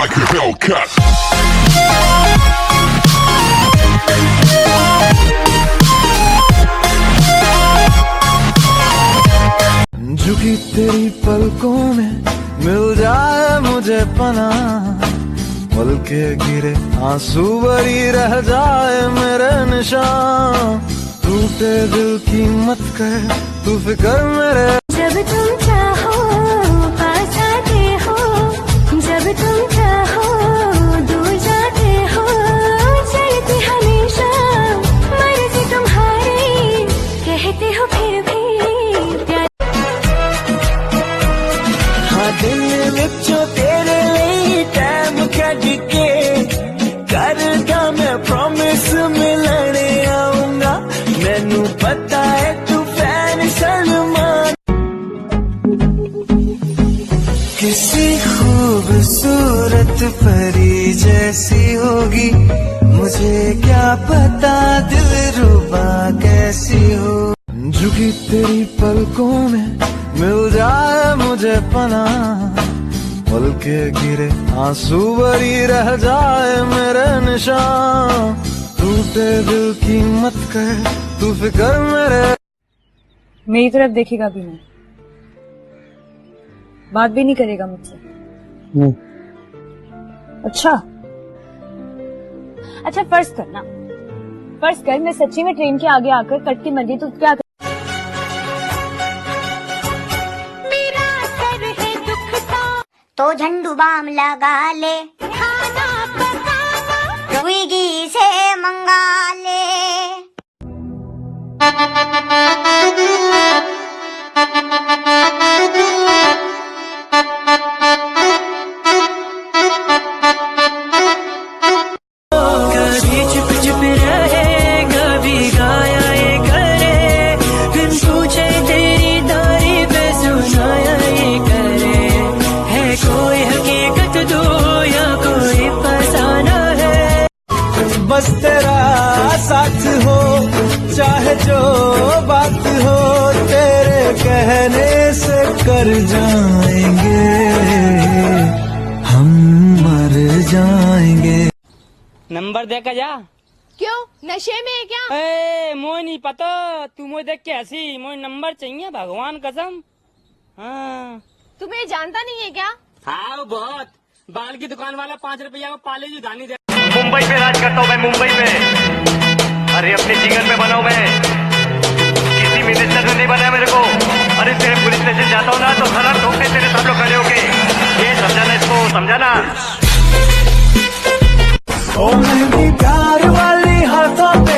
like a Hellcat. झुकी तेरी पलकों में मिल जाए मुझे पनाह, पल के गिरे आंसू बरी रह जाए मेरे निशान। टूटे दिल की मत कर तू फिक्र मेरे, जब तुम चाहो पास आते हो, जब तुम चाहो दूर जाते हो, चलती हमेशा मर्जी तुम्हारी, कहते हो फिर भी प्यार। हाँ दिल विचों तेरे लिए टाइम कट के करदा मैं प्रॉमिस मिलने आऊंगा, मैनू पता है तू फैन सलमान। किसी खूबसूरत परी जैसी होगी, मुझे क्या पता दिलरुबा कैसी हो। झुकी तेरी पलकों में मिल जाए मुझे पनाह, पल के गिरे आंसू बरी रह जाए मेरे निशान। टूटे दिल की मत कर तू फिक्र मेरे, मेरी तरफ देखेगा भी नहीं, बात भी नहीं करेगा मुझसे। अच्छा अच्छा, फर्ज करना, फर्ज कर मैं सच्ची में ट्रेन के आगे आकर कटती मर गई तो क्या कर? तो झंडू बाम लगा ले, खाना पकाना स्विगी से मंगा ले। कभी चुप चुप रहे कभी गाया ये करे, बिन पूछे तेरी दारी पे सुनाया ये करे। है कोई हकीकत दो या कोई फसाना है, बस तेरा साथ हो चाहे जो बात हो, तेरे कहने से कर जाएंगे हम मर जाएंगे। नंबर देकर जा। क्यों, नशे में है क्या? ए मोय नहीं पता, तू मोय देख के ऐसी मोय नंबर चाहिए भगवान कसम। हाँ तुम्हें जानता नहीं है क्या? हाँ बहुत, बाल की दुकान वाला 5 रुपया में पाले जुदानी दे। मुंबई में राज करता हूँ मैं, मुंबई में। अरे अपने जीवन में बनाऊं मैं, किसी मिनिस्टर ने नहीं बनाया मेरे को। अरे तेरे पुलिस स्टेशन जाता हूँ ना तो हरा ठोकते तेरे सब लोग खड़े होके, ये समझाना इसको, समझाना। ओ मेरी प्यार वाली हाथों पे